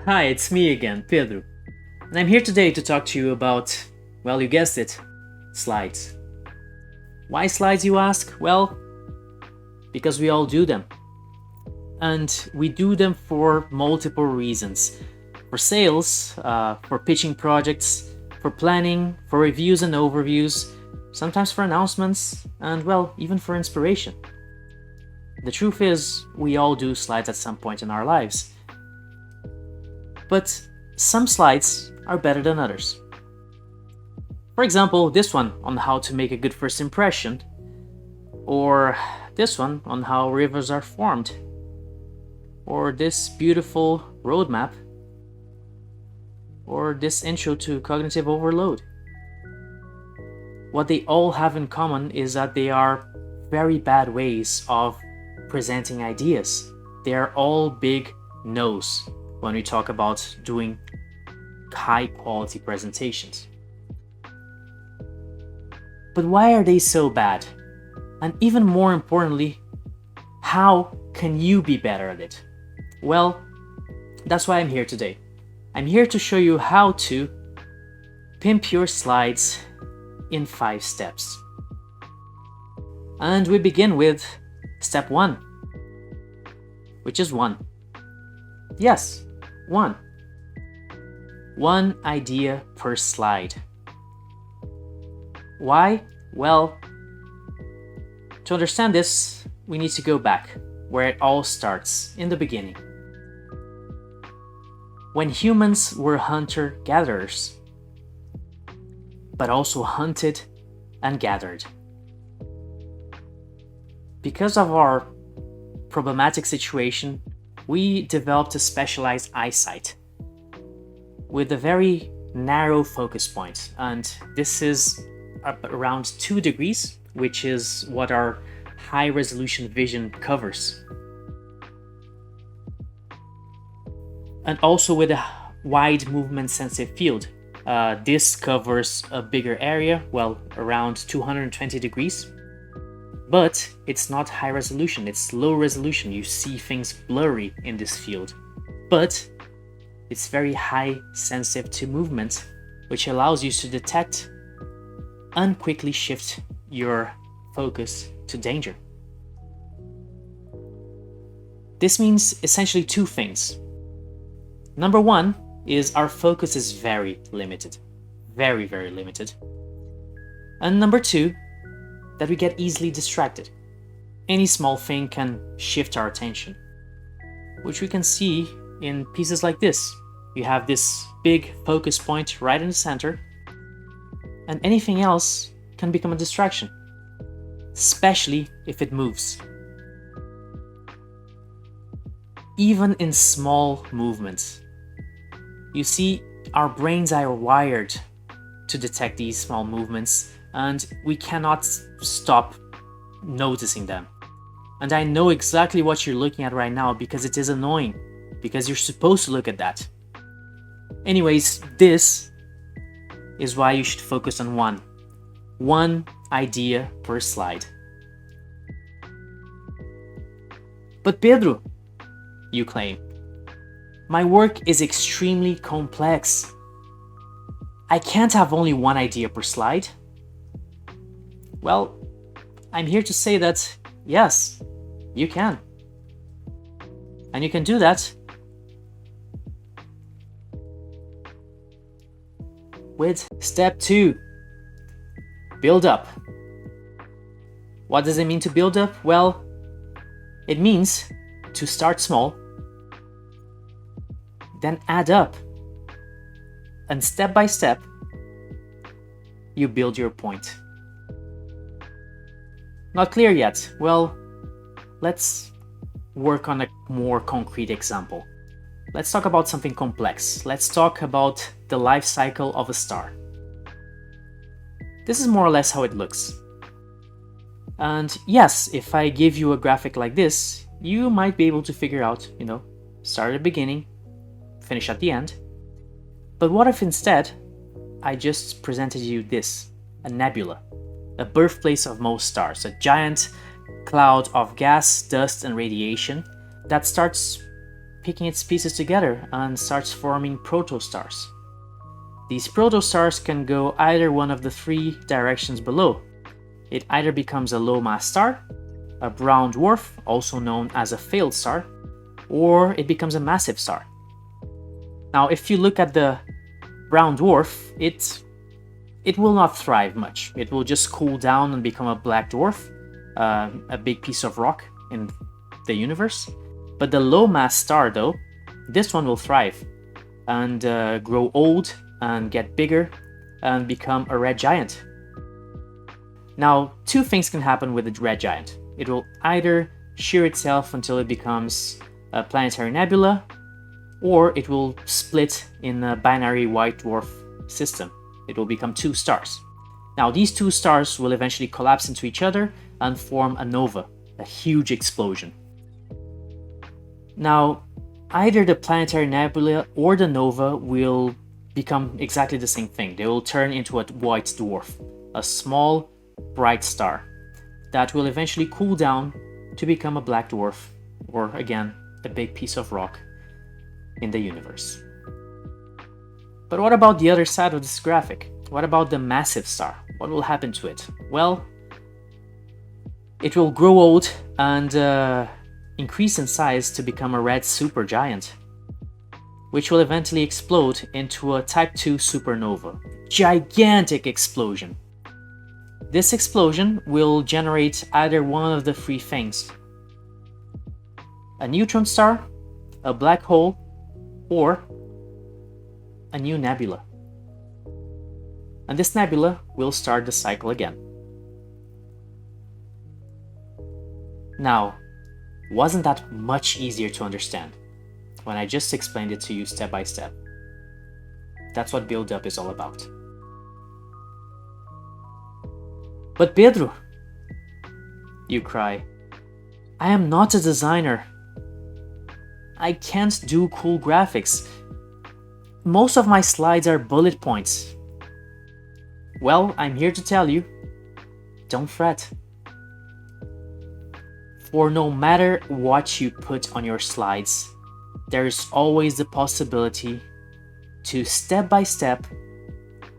Hi, it's me again, Pedro. And I'm here today to talk to you about, well, you guessed it, slides. Why slides, you ask? Well, because we all do them. And we do them for multiple reasons. For sales, for pitching projects, for planning, for reviews and overviews, sometimes for announcements, and well, even for inspiration. The truth is, we all do slides at some point in our lives. But some slides are better than others. For example, this one on how to make a good first impression, or this one on how rivers are formed, or this beautiful roadmap, or this intro to cognitive overload. What they all have in common is that they are very bad ways of presenting ideas. They are all big no's when we talk about doing high quality presentations. But why are they so bad? And even more importantly, how can you be better at it? Well, that's why I'm here today. I'm here to show you how to pimp your slides in 5 steps. And we begin with step 1, which is 1. Yes, 1. One idea per slide. Why? Well, to understand this, we need to go back where it all starts, in the beginning. When humans were hunter-gatherers, but also hunted and gathered. Because of our problematic situation, we developed a specialized eyesight with a very narrow focus point, and this is around 2 degrees, which is what our high resolution vision covers. And also with a wide movement sensitive field. This covers a bigger area, well, around 220 degrees. But it's not high resolution, it's low resolution. You see things blurry in this field. But it's very high sensitive to movement, which allows you to detect and quickly shift your focus to danger. This means essentially 2 things. Number 1 is our focus is very limited. Very, very limited. And number 2, that we get easily distracted. Any small thing can shift our attention, which we can see in pieces like this. You have this big focus point right in the center, and anything else can become a distraction, especially if it moves. Even in small movements. You see, our brains are wired to detect these small movements, and we cannot stop noticing them. And I know exactly what you're looking at right now because it is annoying, because you're supposed to look at that. Anyways, this is why you should focus on one idea per slide. But Pedro, you claim, my work is extremely complex. I can't have only one idea per slide. Well, I'm here to say that yes, you can. And you can do that with step 2, build up. What does it mean to build up? Well, it means to start small, then add up, and step by step, you build your point. Not clear yet? Well, let's work on a more concrete example. Let's talk about something complex. Let's talk about the life cycle of a star. This is more or less how it looks. And yes, if I give you a graphic like this, you might be able to figure out, start at the beginning, finish at the end. But what if instead I just presented you this, a nebula, a birthplace of most stars, a giant cloud of gas, dust, and radiation that starts picking its pieces together and starts forming protostars. These protostars can go either one of the three directions below. It either becomes a low-mass star, a brown dwarf, also known as a failed star, or it becomes a massive star. Now, if you look at the brown dwarf, it will not thrive much. It will just cool down and become a black dwarf, a big piece of rock in the universe. But the low-mass star, though, this one will thrive and grow old and get bigger and become a red giant. Now, two things can happen with a red giant. It will either shear itself until it becomes a planetary nebula, or it will split in a binary white dwarf system. It will become two stars. Now, these two stars will eventually collapse into each other and form a nova, a huge explosion. Now, either the planetary nebula or the nova will become exactly the same thing. They will turn into a white dwarf, a small, bright star that will eventually cool down to become a black dwarf, or again, a big piece of rock in the universe. But what about the other side of this graphic? What about the massive star? What will happen to it? Well, it will grow old and increase in size to become a red supergiant, which will eventually explode into a Type 2 supernova. Gigantic explosion. This explosion will generate either one of the three things: a neutron star, a black hole, or a new nebula. And this nebula will start the cycle again. Now, wasn't that much easier to understand when I just explained it to you step by step? That's what build-up is all about. But Pedro, you cry, I am not a designer. I can't do cool graphics. Most of my slides are bullet points. Well, I'm here to tell you, don't fret. For no matter what you put on your slides, there is always the possibility to step by step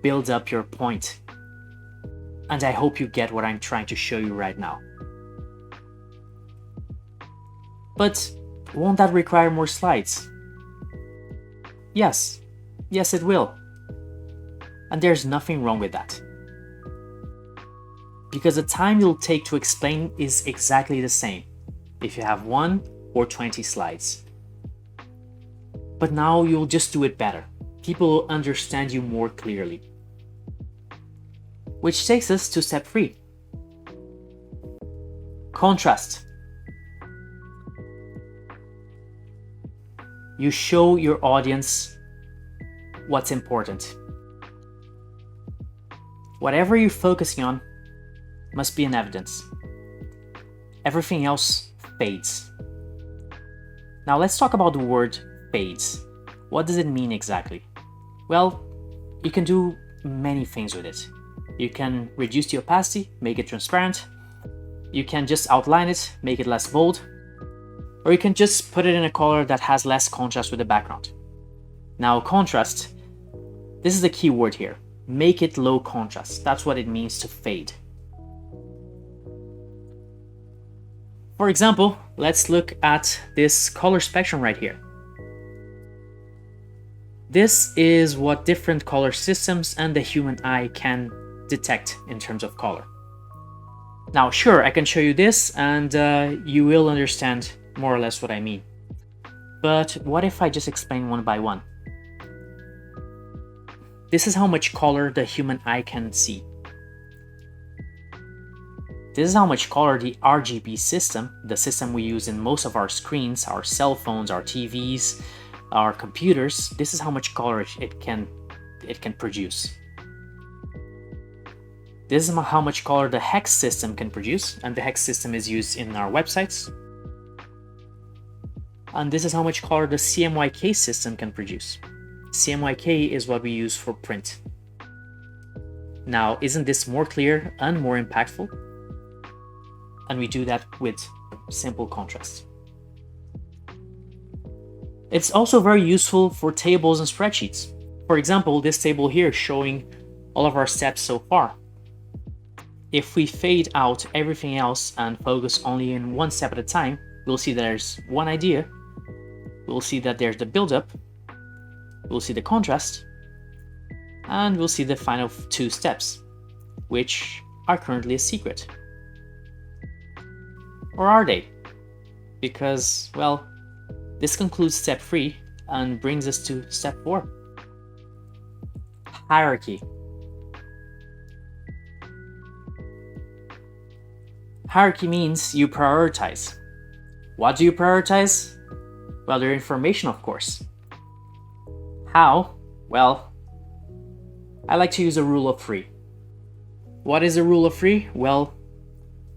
build up your point. And I hope you get what I'm trying to show you right now. But won't that require more slides? Yes, it will. And there's nothing wrong with that. Because the time you'll take to explain is exactly the same if you have 1 or 20 slides. But now you'll just do it better. People will understand you more clearly. Which takes us to step 3. Contrast. You show your audience what's important. Whatever you're focusing on must be in evidence. Everything else fades. Now let's talk about the word fades. What does it mean exactly? Well, you can do many things with it. You can reduce the opacity, make it transparent. You can just outline it, make it less bold. Or you can just put it in a color that has less contrast with the background. Now, contrast, this is the key word here. Make it low contrast. That's what it means to fade. For example, let's look at this color spectrum right here. This is what different color systems and the human eye can detect in terms of color. Now, sure, I can show you this and you will understand more or less what I mean. But what if I just explain one by one? This is how much color the human eye can see. This is how much color the RGB system, the system we use in most of our screens, our cell phones, our TVs, our computers, this is how much color it can produce. This is how much color the hex system can produce, and the hex system is used in our websites. And this is how much color the CMYK system can produce. CMYK is what we use for print. Now, isn't this more clear and more impactful? And we do that with simple contrast. It's also very useful for tables and spreadsheets. For example, this table here showing all of our steps so far. If we fade out everything else and focus only in one step at a time, we'll see there's one idea, we'll see that there's the build-up, we'll see the contrast, and we'll see the final two steps, which are currently a secret. Or are they? Because, well, this concludes step 3 and brings us to step 4. Hierarchy. Hierarchy means you prioritize. What do you prioritize? Well, your information, of course. How? Well, I like to use a rule of 3. What is a rule of 3? Well,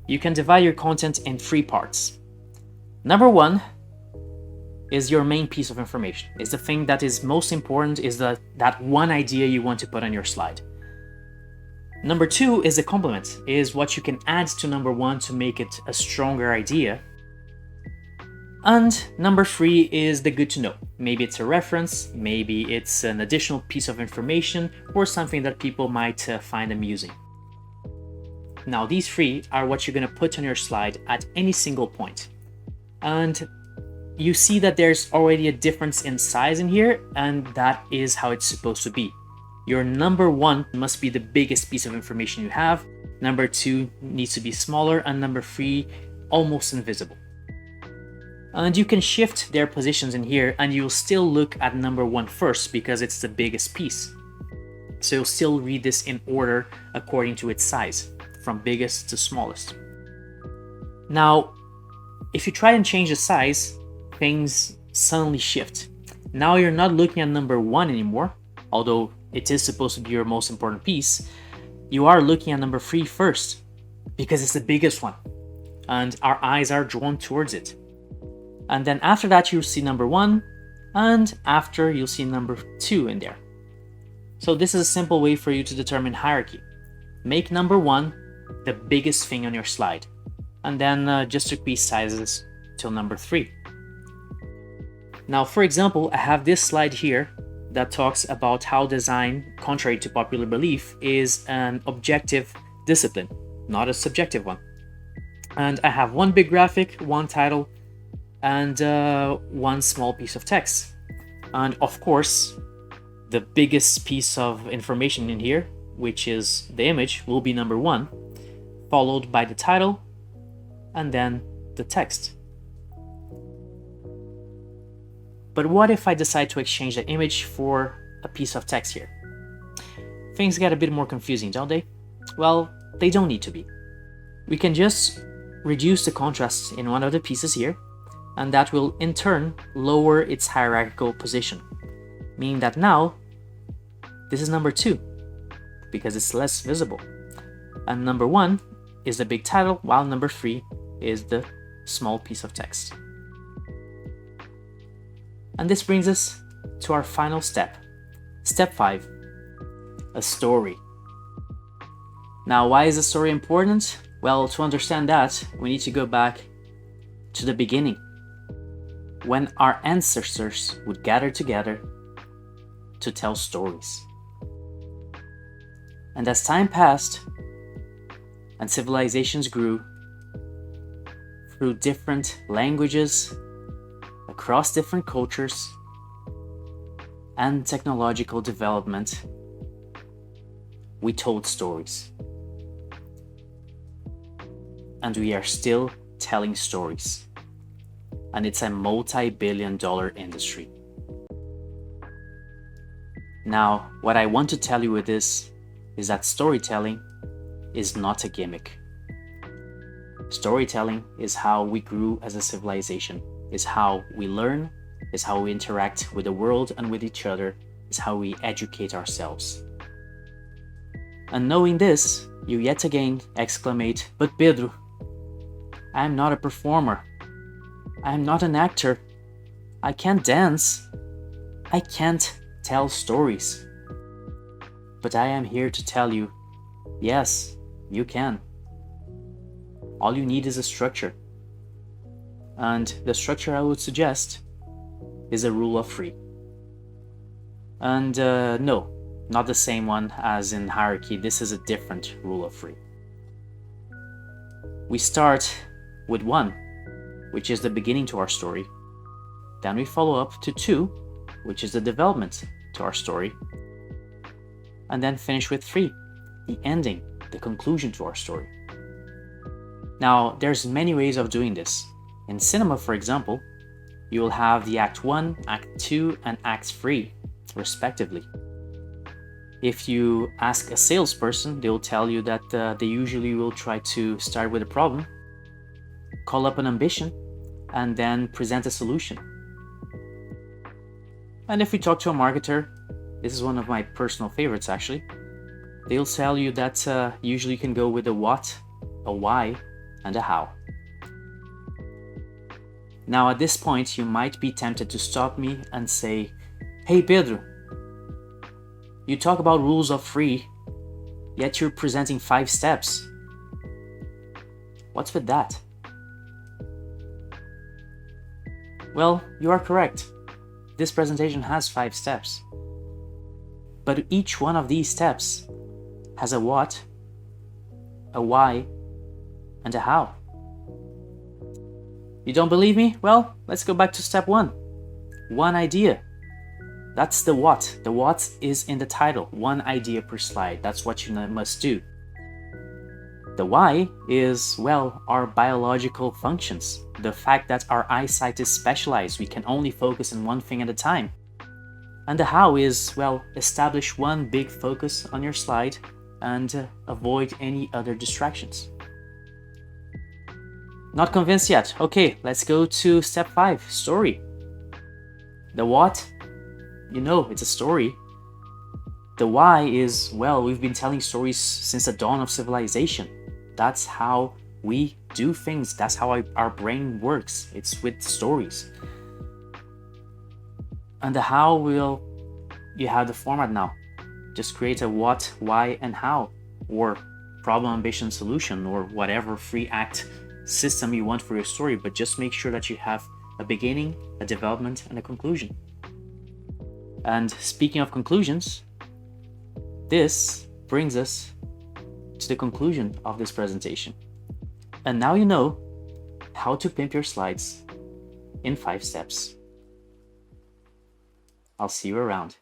you can divide your content in 3 parts. Number 1 is your main piece of information. It's the thing that is most important, is that one idea you want to put on your slide. Number 2 is a complement, is what you can add to number 1 to make it a stronger idea. And number 3 is the good to know. Maybe it's a reference, maybe it's an additional piece of information, or something that people might find amusing. Now, these 3 are what you're going to put on your slide at any single point. And you see that there's already a difference in size in here, and that is how it's supposed to be. Your number 1 must be the biggest piece of information you have, number 2 needs to be smaller, and number 3 almost invisible. And you can shift their positions in here, and you'll still look at number 1 first because it's the biggest piece. So you'll still read this in order according to its size, from biggest to smallest. Now, if you try and change the size, things suddenly shift. Now you're not looking at number 1 anymore, although it is supposed to be your most important piece. You are looking at number 3 first, because it's the biggest one, and our eyes are drawn towards it. And then after that, you'll see number 1, and after you'll see number 2 in there. So this is a simple way for you to determine hierarchy. Make number 1 the biggest thing on your slide, and then just decrease sizes till number 3. Now, for example, I have this slide here that talks about how design, contrary to popular belief, is an objective discipline, not a subjective one. And I have one big graphic, one title, and one small piece of text. And of course, the biggest piece of information in here, which is the image, will be number 1, followed by the title, and then the text. But what if I decide to exchange the image for a piece of text here? Things get a bit more confusing, don't they? Well, they don't need to be. We can just reduce the contrast in one of the pieces here, and that will in turn lower its hierarchical position, meaning that now this is number 2 because it's less visible, and number 1 is the big title, while number 3 is the small piece of text. And this brings us to our final step. Step 5, a story. Now, why is a story important? Well, to understand that, we need to go back to the beginning, when our ancestors would gather together to tell stories. And as time passed and civilizations grew through different languages, across different cultures, and technological development, we told stories. And we are still telling stories. And it's a multi-billion-dollar industry. Now, what I want to tell you with this is that storytelling is not a gimmick. Storytelling is how we grew as a civilization, is how we learn, is how we interact with the world and with each other, is how we educate ourselves. And knowing this, you yet again exclamate, "But Pedro, I am not a performer. I am not an actor. I can't dance. I can't tell stories." But I am here to tell you, yes, you can. All you need is a structure. And the structure I would suggest is a rule of three. And no, not the same one as in hierarchy. This is a different rule of three. We start with 1, which is the beginning to our story. Then we follow up to 2, which is the development to our story. And then finish with 3, the ending, the conclusion to our story. Now, there's many ways of doing this. In cinema, for example, you will have the Act 1, Act 2, and Act 3, respectively. If you ask a salesperson, they'll tell you that they usually will try to start with a problem, call up an ambition, and then present a solution. And if we talk to a marketer, this is one of my personal favorites actually, they'll tell you that usually you can go with a what, a why, and a how. Now at this point, you might be tempted to stop me and say, "Hey Pedro, you talk about rules of three, yet you're presenting 5 steps. What's with that?" Well, you are correct. This presentation has 5 steps. But each one of these steps has a what, a why, and a how. You don't believe me? Well, let's go back to step 1. One idea. That's the what. The what is in the title. One idea per slide. That's what you must do. The why is, well, our biological functions. The fact that our eyesight is specialized. We can only focus on one thing at a time. And the how is, well, establish one big focus on your slide and avoid any other distractions. Not convinced yet? Okay, let's go to step 5, story. The what? You know, it's a story. The why is, well, we've been telling stories since the dawn of civilization. That's how we do things. That's how our brain works. It's with stories. And the how will, you have the format now. Just create a what, why, and how, or problem, ambition, solution, or whatever 3-act system you want for your story, but just make sure that you have a beginning, a development, and a conclusion. And speaking of conclusions, this brings us to the conclusion of this presentation. And now you know how to pimp your slides in 5 steps. I'll see you around.